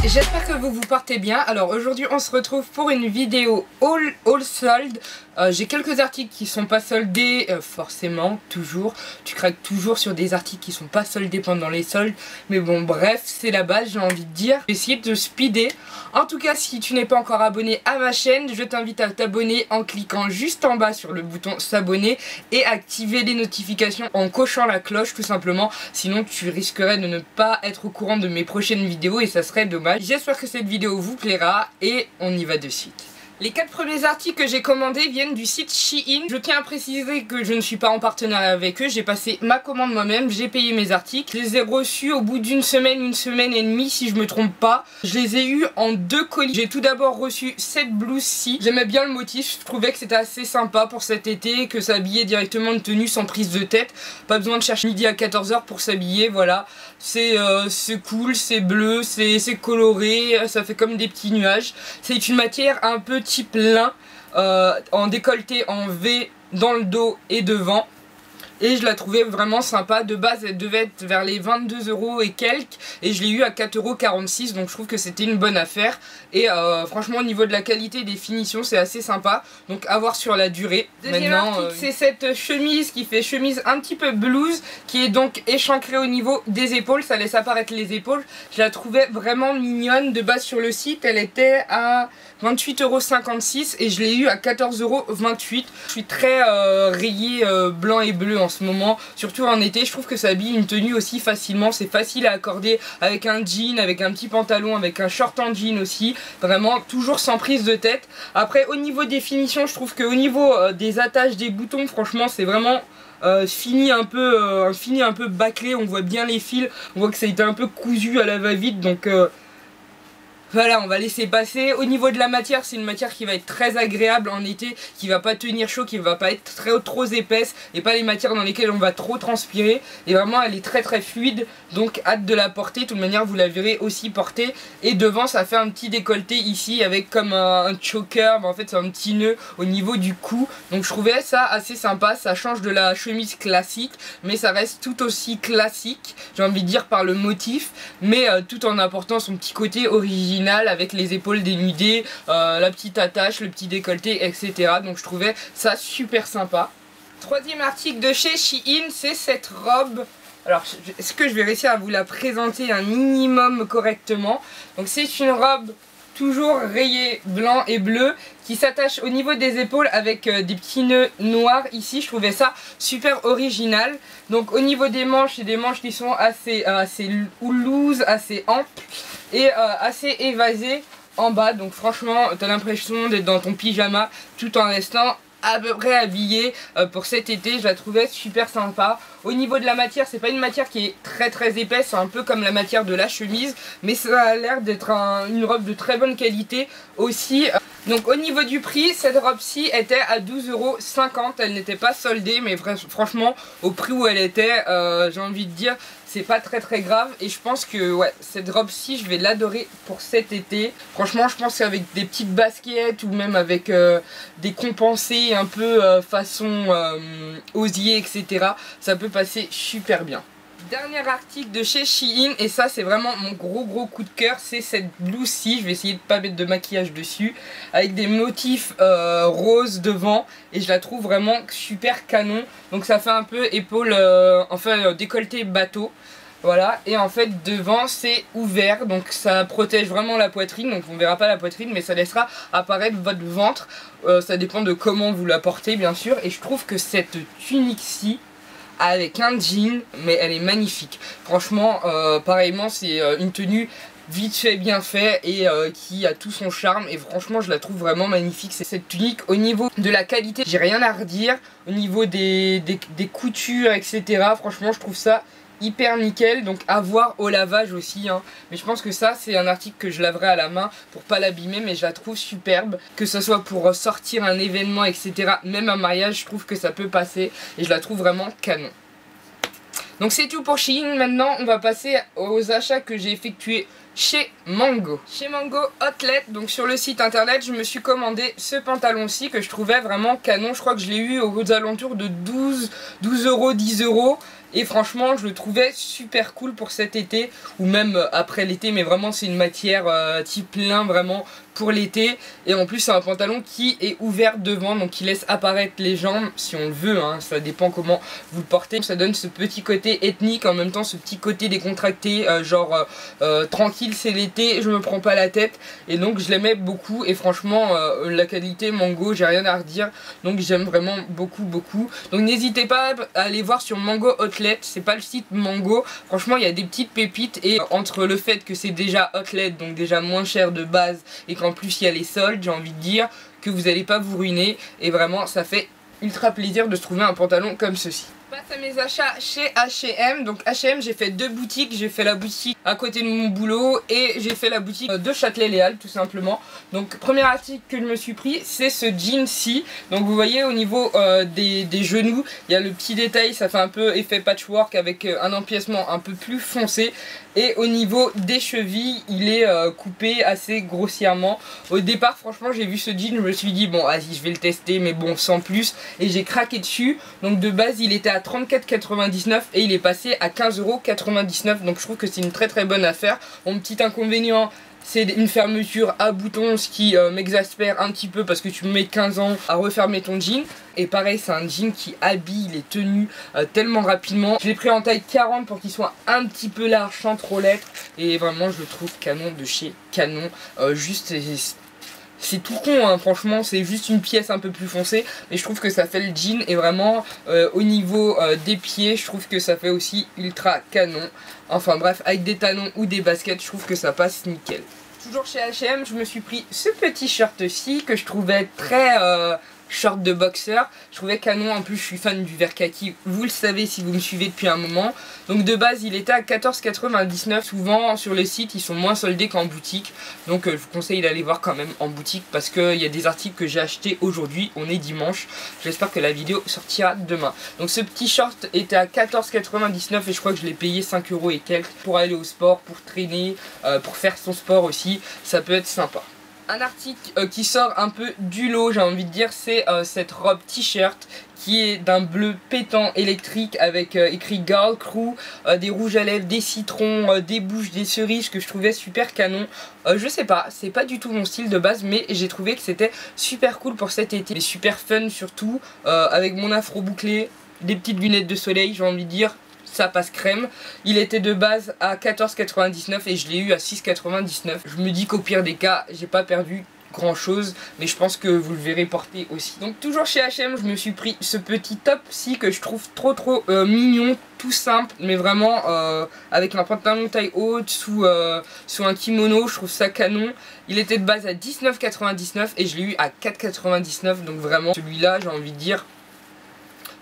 J'espère que vous portez bien. Alors aujourd'hui on se retrouve pour une vidéo all sold. J'ai quelques articles qui sont pas soldés, forcément, toujours. Tu craques toujours sur des articles qui sont pas soldés pendant les soldes. Mais bon bref, c'est la base, j'ai envie de dire. J'ai essayé de speeder. En tout cas, si tu n'es pas encore abonné à ma chaîne, je t'invite à t'abonner en cliquant juste en bas sur le bouton s'abonner et activer les notifications en cochant la cloche tout simplement. Sinon tu risquerais de ne pas être au courant de mes prochaines vidéos et ça serait dommage. J'espère que cette vidéo vous plaira et on y va de suite. Les 4 premiers articles que j'ai commandés viennent du site Shein. Je tiens à préciser que je ne suis pas en partenariat avec eux. J'ai passé ma commande moi-même, j'ai payé mes articles. Je les ai reçus au bout d'une semaine et demie si je me trompe pas. Je les ai eus en 2 colis. J'ai tout d'abord reçu cette blouse-ci. J'aimais bien le motif, je trouvais que c'était assez sympa pour cet été, que ça habillait directement une tenue sans prise de tête. Pas besoin de chercher midi à 14 h pour s'habiller, voilà. C'est cool, c'est bleu, c'est coloré, ça fait comme des petits nuages. C'est une matière un peu type lin, en décolleté en V dans le dos et devant. Et je la trouvais vraiment sympa. De base elle devait être vers les 22 € et quelques, et je l'ai eu à 4,46 €, donc je trouve que c'était une bonne affaire. Et franchement au niveau de la qualité et des finitions c'est assez sympa, donc à voir sur la durée. Deuxième article c'est cette chemise qui fait chemise un petit peu blouse, qui est donc échancrée au niveau des épaules, ça laisse apparaître les épaules. Je la trouvais vraiment mignonne. De base sur le site elle était à 28,56 € et je l'ai eu à 14,28 €. Je suis très rayée blanc et bleu en ce moment, surtout en été. Je trouve que ça habille une tenue aussi facilement, c'est facile à accorder avec un jean, avec un petit pantalon, avec un short en jean aussi, vraiment toujours sans prise de tête. Après au niveau des finitions, je trouve que au niveau des attaches des boutons, franchement c'est vraiment fini un peu bâclé, on voit bien les fils, on voit que ça a été un peu cousu à la va-vite, donc voilà, on va laisser passer. Au niveau de la matière, c'est une matière qui va être très agréable en été, qui va pas tenir chaud, qui va pas être trop épaisse, et pas les matières dans lesquelles on va trop transpirer. Et vraiment elle est très fluide, donc hâte de la porter. De toute manière vous la verrez aussi porter. Et devant ça fait un petit décolleté ici avec comme un choker, mais en fait c'est un petit nœud au niveau du cou. Donc je trouvais ça assez sympa, ça change de la chemise classique, mais ça reste tout aussi classique, j'ai envie de dire, par le motif, mais tout en apportant son petit côté original avec les épaules dénudées, la petite attache, le petit décolleté, etc. Donc je trouvais ça super sympa. Troisième article de chez Shein, c'est cette robe. Alors est-ce que je vais réussir à vous la présenter un minimum correctement? Donc c'est une robe toujours rayée blanc et bleu, qui s'attache au niveau des épaules avec des petits nœuds noirs ici. Je trouvais ça super original. Donc au niveau des manches, c'est des manches qui sont assez loose, assez amples et assez évasées en bas. Donc franchement t'as l'impression d'être dans ton pyjama tout en restant à peu près habillé pour cet été. Je la trouvais super sympa. Au niveau de la matière, c'est pas une matière qui est très épaisse, c'est un peu comme la matière de la chemise, mais ça a l'air d'être une robe de très bonne qualité aussi. Donc au niveau du prix, cette robe-ci était à 12,50 €, elle n'était pas soldée, mais franchement au prix où elle était, j'ai envie de dire, c'est pas très grave. Et je pense que ouais, cette robe-ci je vais l'adorer pour cet été. Franchement je pense qu'avec des petites baskets ou même avec des compensés un peu façon osier, etc., ça peut passer super bien. Dernier article de chez Shein, et ça c'est vraiment mon gros coup de cœur, c'est cette blouse-ci. Je vais essayer de pas mettre de maquillage dessus, avec des motifs roses devant, et je la trouve vraiment super canon. Donc ça fait un peu épaule, enfin décolleté bateau. Voilà, et en fait devant c'est ouvert, donc ça protège vraiment la poitrine, donc on verra pas la poitrine mais ça laissera apparaître votre ventre. Ça dépend de comment vous la portez bien sûr, et je trouve que cette tunique-ci avec un jean, mais elle est magnifique. Franchement pareillement c'est une tenue vite fait, bien fait, et qui a tout son charme, et franchement je la trouve vraiment magnifique cette tunique. Au niveau de la qualité j'ai rien à redire, au niveau des coutures, etc., franchement je trouve ça hyper nickel. Donc à voir au lavage aussi hein. Mais je pense que ça c'est un article que je laverai à la main pour pas l'abîmer, mais je la trouve superbe, que ce soit pour sortir un événement, etc., même un mariage, je trouve que ça peut passer et je la trouve vraiment canon. Donc c'est tout pour Shein. Maintenant on va passer aux achats que j'ai effectués chez Mango. Chez Mango Outlet, donc sur le site internet, je me suis commandé ce pantalon-ci que je trouvais vraiment canon. Je crois que je l'ai eu aux alentours de 12 €, 10 €. et franchement je le trouvais super cool pour cet été ou même après l'été, mais vraiment c'est une matière type lin vraiment pour l'été. Et en plus c'est un pantalon qui est ouvert devant, donc qui laisse apparaître les jambes si on le veut, hein, ça dépend comment vous le portez. Ça donne ce petit côté ethnique, en même temps ce petit côté décontracté, genre tranquille, c'est l'été, je me prends pas la tête. Et donc je l'aimais beaucoup, et franchement la qualité Mango, j'ai rien à redire, donc j'aime vraiment beaucoup. Donc n'hésitez pas à aller voir sur Mango Outlet, c'est pas le site Mango, franchement il y a des petites pépites. Et entre le fait que c'est déjà Outlet, donc déjà moins cher de base, et qu'en plus il y a les soldes, j'ai envie de dire que vous n'allez pas vous ruiner, et vraiment ça fait ultra plaisir de se trouver un pantalon comme ceci. Je passe à mes achats chez H&M. Donc H&M, j'ai fait deux boutiques. J'ai fait la boutique à côté de mon boulot et j'ai fait la boutique de Châtelet-Les Halles tout simplement. Donc premier article que je me suis pris, c'est ce jean-ci. Donc vous voyez au niveau des genoux, il y a le petit détail, ça fait un peu effet patchwork avec un empiècement un peu plus foncé. Et au niveau des chevilles, il est coupé assez grossièrement. Au départ, franchement, j'ai vu ce jean, je me suis dit bon, vas-y, je vais le tester, mais bon, sans plus. Et j'ai craqué dessus. Donc de base, il était à 34,99 et il est passé à 15,99 €. Donc je trouve que c'est une très bonne affaire. Mon petit inconvénient, c'est une fermeture à boutons, ce qui m'exaspère un petit peu parce que tu mets 15 ans à refermer ton jean. Et pareil, c'est un jean qui habille les tenues tellement rapidement. Je l'ai pris en taille 40 pour qu'il soit un petit peu large sans trop l'être. Et vraiment, je le trouve canon de chez Canon. C'est tout con, hein, franchement, c'est juste une pièce un peu plus foncée, mais je trouve que ça fait le jean. Et vraiment au niveau des pieds, je trouve que ça fait aussi ultra canon. Enfin bref, avec des talons ou des baskets, je trouve que ça passe nickel. Toujours chez H&M, je me suis pris ce petit shirt-ci que je trouvais très short de boxeur. Je trouvais canon, en plus je suis fan du vert kaki, vous le savez si vous me suivez depuis un moment. Donc de base il était à 14,99 €. Souvent sur le site ils sont moins soldés qu'en boutique, donc je vous conseille d'aller voir quand même en boutique parce qu'il y a des articles que j'ai achetés aujourd'hui. On est dimanche, j'espère que la vidéo sortira demain. Donc ce petit short était à 14,99 € et je crois que je l'ai payé 5 € et quelques pour aller au sport, pour traîner, pour faire son sport aussi, ça peut être sympa. Un article qui sort un peu du lot, j'ai envie de dire, c'est cette robe t-shirt qui est d'un bleu pétant électrique avec écrit Girl Crew, des rouges à lèvres, des citrons, des bouches, des cerises que je trouvais super canon. Je sais pas, c'est pas du tout mon style de base, mais j'ai trouvé que c'était super cool pour cet été. Et super fun surtout, avec mon afro bouclé, des petites lunettes de soleil, j'ai envie de dire. Ça passe crème. Il était de base à 14,99 € et je l'ai eu à 6,99 €. Je me dis qu'au pire des cas, j'ai pas perdu grand chose, mais je pense que vous le verrez porter aussi. Donc toujours chez H&M, je me suis pris ce petit top-ci que je trouve trop mignon, tout simple, mais vraiment avec un pantalon taille haute sous un kimono, je trouve ça canon. Il était de base à 19,99 € et je l'ai eu à 4,99 €, donc vraiment celui-là j'ai envie de dire,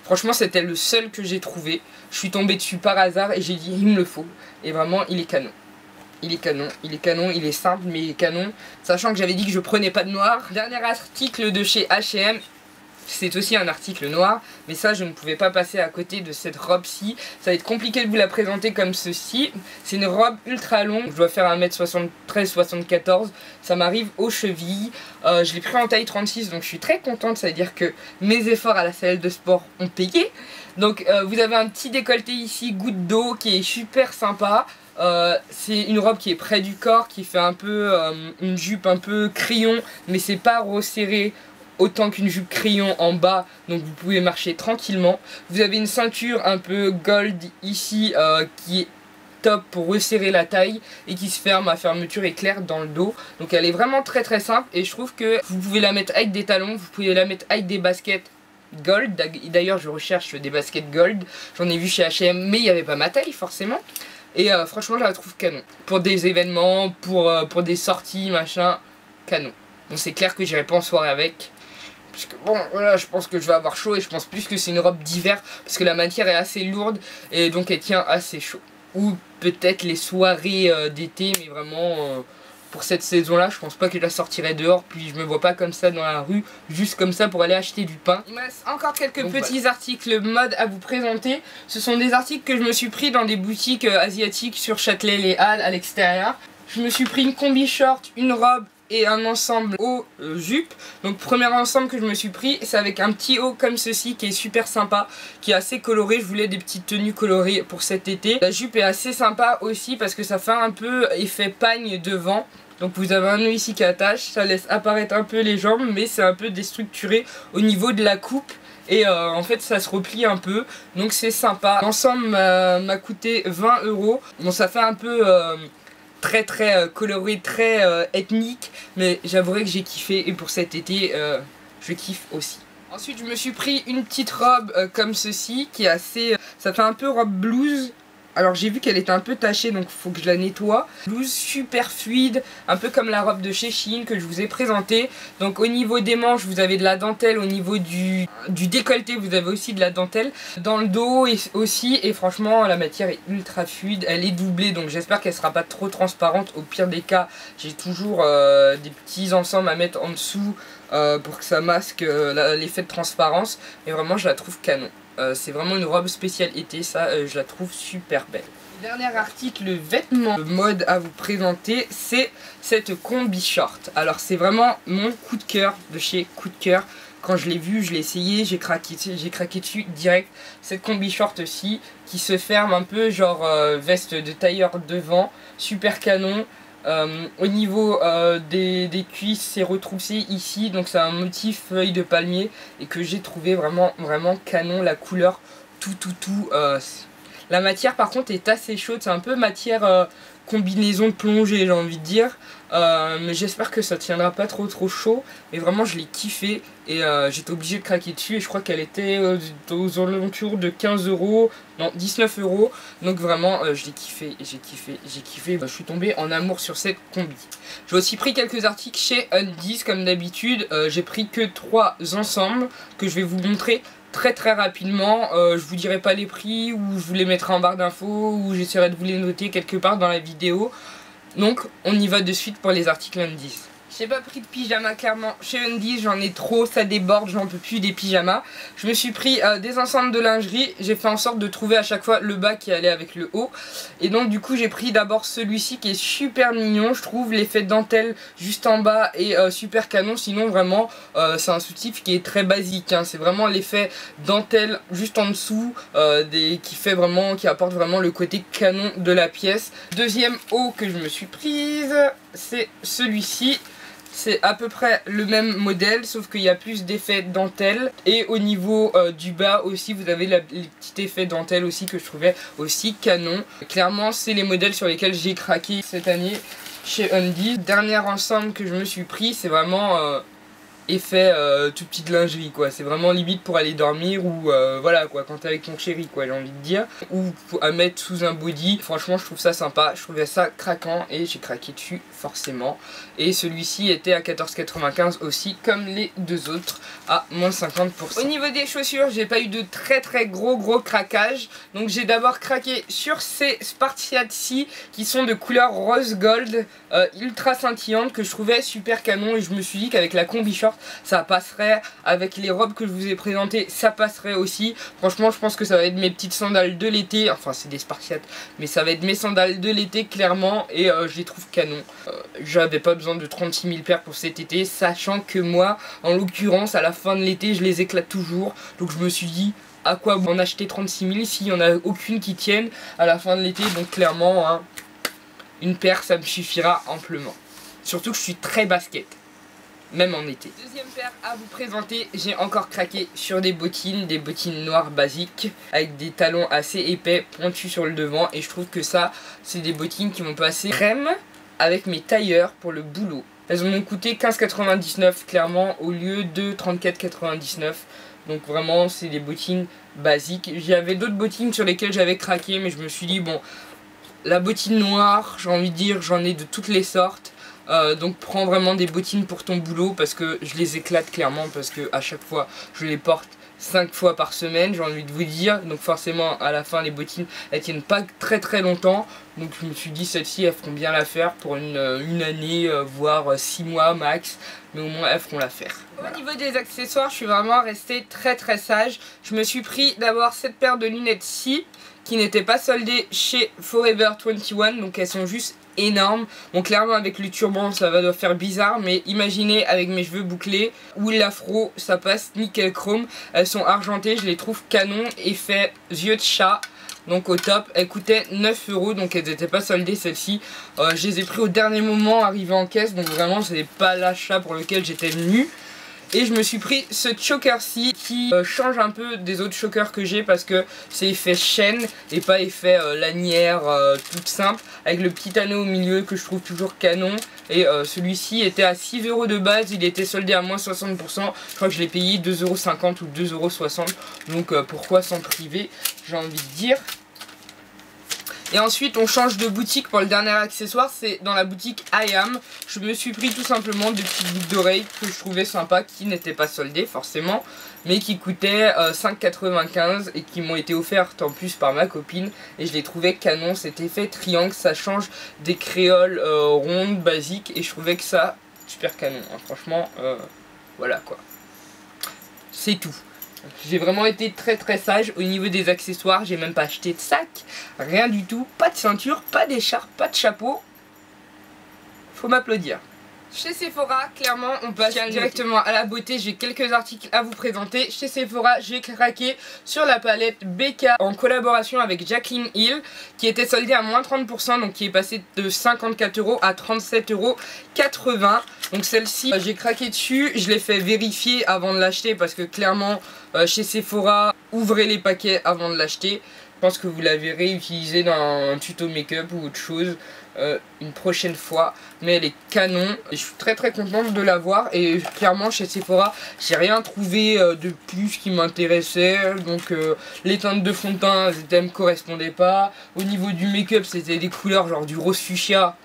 franchement c'était le seul que j'ai trouvé. Je suis tombée dessus par hasard et j'ai dit il me le faut. Et vraiment il est canon. Il est canon, il est simple mais il est canon. Sachant que j'avais dit que je prenais pas de noir. Dernier article de chez H&M. C'est aussi un article noir, mais ça je ne pouvais pas passer à côté de cette robe-ci. Ça va être compliqué de vous la présenter comme ceci. C'est une robe ultra longue, je dois faire 1m73-74, ça m'arrive aux chevilles. Je l'ai pris en taille 36, donc je suis très contente, ça veut dire que mes efforts à la salle de sport ont payé. Donc vous avez un petit décolleté ici, goutte d'eau, qui est super sympa. C'est une robe qui est près du corps, qui fait un peu une jupe un peu crayon, mais c'est pas resserré autant qu'une jupe crayon en bas, donc vous pouvez marcher tranquillement. Vous avez une ceinture un peu gold ici qui est top pour resserrer la taille et qui se ferme à fermeture éclair dans le dos. Donc elle est vraiment très simple et je trouve que vous pouvez la mettre avec des talons, vous pouvez la mettre avec des baskets gold. D'ailleurs je recherche des baskets gold, j'en ai vu chez H&M mais il n'y avait pas ma taille forcément. Et franchement je la trouve canon. Pour des événements, pour des sorties, machin, canon. Donc c'est clair que j'irai pas en soirée avec. Parce que bon, voilà, je pense que je vais avoir chaud et je pense plus que c'est une robe d'hiver parce que la matière est assez lourde et donc elle tient assez chaud. Ou peut-être les soirées d'été, mais vraiment pour cette saison-là, je pense pas que je la sortirai dehors. Puis je me vois pas comme ça dans la rue, juste comme ça pour aller acheter du pain. Il me reste encore quelques petits articles mode à vous présenter. Ce sont des articles que je me suis pris dans des boutiques asiatiques sur Châtelet-Les Halles à l'extérieur. Je me suis pris une combi short, une robe et un ensemble haut jupe. Donc premier ensemble que je me suis pris, c'est avec un petit haut comme ceci qui est super sympa, qui est assez coloré. Je voulais des petites tenues colorées pour cet été. La jupe est assez sympa aussi parce que ça fait un peu effet pagne devant. Donc vous avez un nœud ici qui attache, ça laisse apparaître un peu les jambes, mais c'est un peu déstructuré au niveau de la coupe. Et en fait ça se replie un peu, donc c'est sympa. L'ensemble m'a coûté 20 €. Bon, ça fait un peu très coloré, très ethnique, mais j'avouerai que j'ai kiffé et pour cet été je kiffe aussi. Ensuite je me suis pris une petite robe comme ceci qui est assez, ça fait un peu robe blues. Alors j'ai vu qu'elle était un peu tachée, donc il faut que je la nettoie. Blouse super fluide, un peu comme la robe de chez Shein que je vous ai présentée. Donc au niveau des manches vous avez de la dentelle, au niveau du décolleté vous avez aussi de la dentelle. Dans le dos aussi, et franchement la matière est ultra fluide, elle est doublée donc j'espère qu'elle sera pas trop transparente. Au pire des cas j'ai toujours des petits ensembles à mettre en dessous pour que ça masque l'effet de transparence. Et vraiment je la trouve canon. C'est vraiment une robe spéciale été, ça je la trouve super belle. Dernier article, vêtement de mode à vous présenter, c'est cette combi short. Alors c'est vraiment mon coup de cœur de chez Coup de Cœur. Quand je l'ai vu, je l'ai essayé, j'ai craqué dessus direct. Cette combi short aussi qui se ferme un peu genre veste de tailleur devant, super canon. Au niveau des cuisses, c'est retroussé ici, donc c'est un motif feuille de palmier et que j'ai trouvé vraiment canon. La couleur, tout. La matière par contre est assez chaude, c'est un peu matière combinaison de plongée, j'ai envie de dire. Mais j'espère que ça tiendra pas trop chaud. Mais vraiment je l'ai kiffé et j'étais obligé de craquer dessus. Et je crois qu'elle était aux alentours de 15 €, non 19 €. Donc vraiment je l'ai kiffé, j'ai kiffé. Je suis tombé en amour sur cette combi. J'ai aussi pris quelques articles chez Undies comme d'habitude. J'ai pris que 3 ensembles que je vais vous montrer très rapidement. Je vous dirai pas les prix, ou je vous les mettrai en barre d'infos, ou j'essaierai de vous les noter quelque part dans la vidéo. Donc on y va de suite pour les articles Undies. J'ai pas pris de pyjama clairement chez Undies, j'en ai trop, ça déborde, j'en peux plus des pyjamas. Je me suis pris des ensembles de lingerie, j'ai fait en sorte de trouver à chaque fois le bas qui allait avec le haut. Et donc du coup j'ai pris d'abord celui-ci qui est super mignon, je trouve l'effet dentelle juste en bas est super canon. Sinon vraiment c'est un soutif qui est très basique, hein. C'est vraiment l'effet dentelle juste en dessous qui apporte vraiment le côté canon de la pièce. Deuxième haut que je me suis prise, c'est celui-ci. C'est à peu près le même modèle, sauf qu'il y a plus d'effets dentelle. Et au niveau du bas aussi, vous avez les petits effets dentelle aussi que je trouvais aussi canon. Clairement, c'est les modèles sur lesquels j'ai craqué cette année chez Undies. Dernier ensemble que je me suis pris, c'est vraiment effet toute petite lingerie quoi. C'est vraiment limite pour aller dormir ou voilà quoi, quand t'es avec ton chéri quoi, j'ai envie de dire, ou à mettre sous un body. Franchement je trouve ça sympa, je trouvais ça craquant et j'ai craqué dessus forcément. Et celui-ci était à 14,95 € aussi, comme les deux autres, à moins 50%. Au niveau des chaussures, j'ai pas eu de très gros craquage. Donc j'ai d'abord craqué sur ces Spartiates-ci qui sont de couleur rose gold, ultra scintillante, que je trouvais super canon. Et je me suis dit qu'avec la combi short ça passerait, avec les robes que je vous ai présentées ça passerait aussi. Franchement je pense que ça va être mes petites sandales de l'été, enfin c'est des Spartiates mais ça va être mes sandales de l'été clairement. Et je les trouve canon. J'avais pas besoin de 36 000 paires pour cet été, sachant que moi en l'occurrence à la fin de l'été je les éclate toujours. Donc je me suis dit à quoi en acheter 36 000 s'il n'y en a aucune qui tienne à la fin de l'été. Donc clairement hein, une paire ça me suffira amplement. Surtout que je suis très basket, même en été. Deuxième paire à vous présenter, j'ai encore craqué sur des bottines noires basiques avec des talons assez épais, pointus sur le devant. Et je trouve que ça, c'est des bottines qui vont passer crème avec mes tailleurs pour le boulot. Elles m'ont coûté 15,99 € clairement au lieu de 34,99 €. Donc vraiment c'est des bottines basiques. J'avais d'autres bottines sur lesquelles j'avais craqué, mais je me suis dit bon, la bottine noire, j'ai envie de dire, j'en ai de toutes les sortes. Donc prends vraiment des bottines pour ton boulot, parce que je les éclate clairement, parce que à chaque fois je les porte 5 fois par semaine, j'ai envie de vous dire. Donc forcément à la fin les bottines elles tiennent pas très longtemps. Donc je me suis dit celles-ci elles feront bien l'affaire pour une année, voire 6 mois max. Mais au moins elles feront l'affaire. Voilà. Au niveau des accessoires je suis vraiment restée très sage. Je me suis pris d'abord cette paire de lunettes-ci qui n'étaient pas soldées chez Forever 21, donc elles sont juste énormes. Bon, clairement avec le turban ça va devoir faire bizarre, mais imaginez avec mes cheveux bouclés ou l'afro, ça passe nickel chrome. Elles sont argentées, je les trouve canon, effet yeux de chat. Donc au top, elles coûtaient 9 €, donc elles n'étaient pas soldées celles-ci. Je les ai pris au dernier moment, arrivé en caisse, donc vraiment c'est pas l'achat pour lequel j'étais venu. Et je me suis pris ce choker-ci qui change un peu des autres chokers que j'ai parce que c'est effet chaîne et pas effet lanière toute simple, avec le petit anneau au milieu que je trouve toujours canon. Et celui-ci était à 6 € de base, il était soldé à moins 60%, je crois que je l'ai payé 2,50 € ou 2,60 €, donc pourquoi s'en priver, j'ai envie de dire. Et ensuite on change de boutique pour le dernier accessoire, c'est dans la boutique I Am. Je me suis pris tout simplement des petites boucles d'oreilles que je trouvais sympa, qui n'étaient pas soldées forcément, mais qui coûtaient 5,95 € et qui m'ont été offertes en plus par ma copine. Et je les trouvais canon, cet effet triangle, ça change des créoles rondes, basiques, et je trouvais que ça super canon, hein. Franchement, voilà quoi. C'est tout. J'ai vraiment été très sage au niveau des accessoires, j'ai même pas acheté de sac, rien du tout, pas de ceinture, pas d'écharpe, pas de chapeau. Faut m'applaudir. Chez Sephora, clairement, on passe directement à la beauté. J'ai quelques articles à vous présenter. Chez Sephora, j'ai craqué sur la palette BK en collaboration avec Jaclyn Hill, qui était soldée à moins 30%, donc qui est passée de 54 € à 37,80 €. Donc celle-ci, j'ai craqué dessus. Je l'ai fait vérifier avant de l'acheter parce que clairement, chez Sephora, ouvrez les paquets avant de l'acheter. Je pense que vous la verrez utiliser dans un tuto make-up ou autre chose une prochaine fois, mais elle est canon et je suis très contente de l'avoir. Et clairement chez Sephora j'ai rien trouvé de plus qui m'intéressait, donc les teintes de fond de teint elles me correspondaient pas, au niveau du make-up c'était des couleurs genre du rose fuchsia.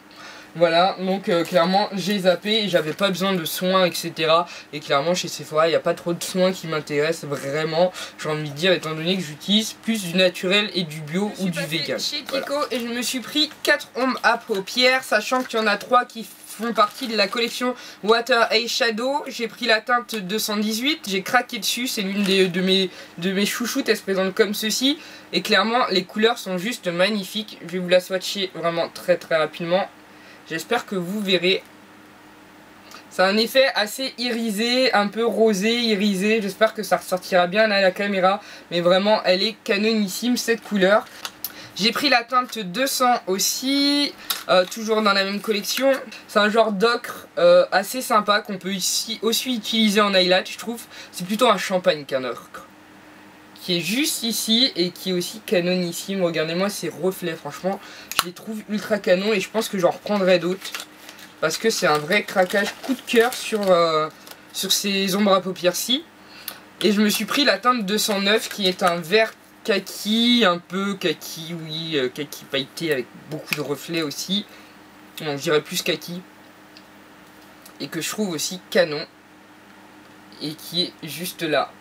Voilà, donc clairement j'ai zappé et j'avais pas besoin de soins, etc. Et clairement chez Sephora il n'y a pas trop de soins qui m'intéressent vraiment, j'ai envie de dire, étant donné que j'utilise plus du naturel et du bio ou du vegan. Chez Kiko, voilà. Et je me suis pris 4 ombres à paupières, sachant qu'il y en a 3 qui font partie de la collection Water Eyeshadow. J'ai pris la teinte 218, j'ai craqué dessus, c'est l'une de mes chouchoutes, elle se présente comme ceci. Et clairement les couleurs sont juste magnifiques, je vais vous la swatcher vraiment très rapidement. J'espère que vous verrez. C'est un effet assez irisé, un peu rosé, irisé. J'espère que ça ressortira bien à la caméra. Mais vraiment, elle est canonissime cette couleur. J'ai pris la teinte 200 aussi, toujours dans la même collection. C'est un genre d'ocre assez sympa qu'on peut aussi utiliser en highlight, je trouve. C'est plutôt un champagne qu'un ocre, qui est juste ici et qui est aussi canonissime. Regardez-moi ces reflets, franchement je les trouve ultra canon et je pense que j'en reprendrai d'autres parce que c'est un vrai craquage coup de cœur sur ces ombres à paupières-ci. Et je me suis pris la teinte 209 qui est un vert kaki, un peu kaki, oui, kaki pailleté avec beaucoup de reflets aussi. Non, je dirais plus kaki. Et que je trouve aussi canon et qui est juste là.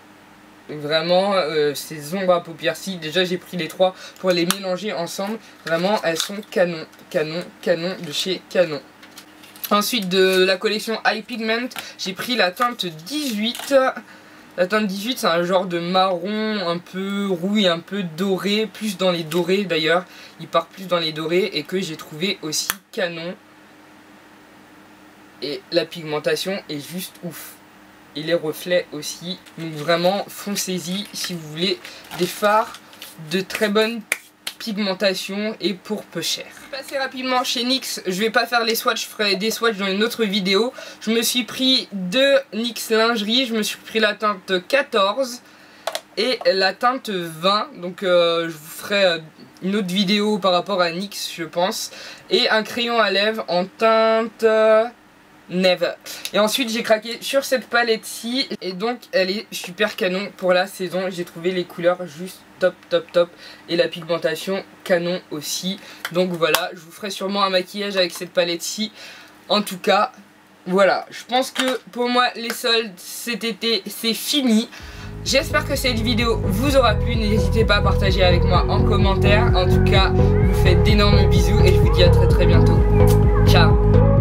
Vraiment ces ombres à paupières-ci, déjà j'ai pris les 3 pour les mélanger ensemble. Vraiment elles sont canon de chez Canon. Ensuite de la collection Eye Pigment, j'ai pris la teinte 18. La teinte 18 c'est un genre de marron un peu rouille, un peu doré, plus dans les dorés d'ailleurs. Il part plus dans les dorés et que j'ai trouvé aussi canon. Et la pigmentation est juste ouf. Et les reflets aussi, donc vraiment foncez-y si vous voulez des fards de très bonne pigmentation et pour peu cher. Je vais passer rapidement chez NYX, je vais pas faire les swatchs, je ferai des swatchs dans une autre vidéo. Je me suis pris 2 NYX lingerie, je me suis pris la teinte 14 et la teinte 20, donc je vous ferai une autre vidéo par rapport à NYX je pense. Et un crayon à lèvres en teinte... Never. Et ensuite j'ai craqué sur cette palette ci et donc elle est super canon pour la saison. J'ai trouvé les couleurs juste top et la pigmentation canon aussi. Donc voilà, je vous ferai sûrement un maquillage avec cette palette ci. En tout cas voilà, je pense que pour moi les soldes cet été c'est fini. J'espère que cette vidéo vous aura plu, n'hésitez pas à partager avec moi en commentaire. En tout cas, je vous fais d'énormes bisous et je vous dis à très bientôt. Ciao.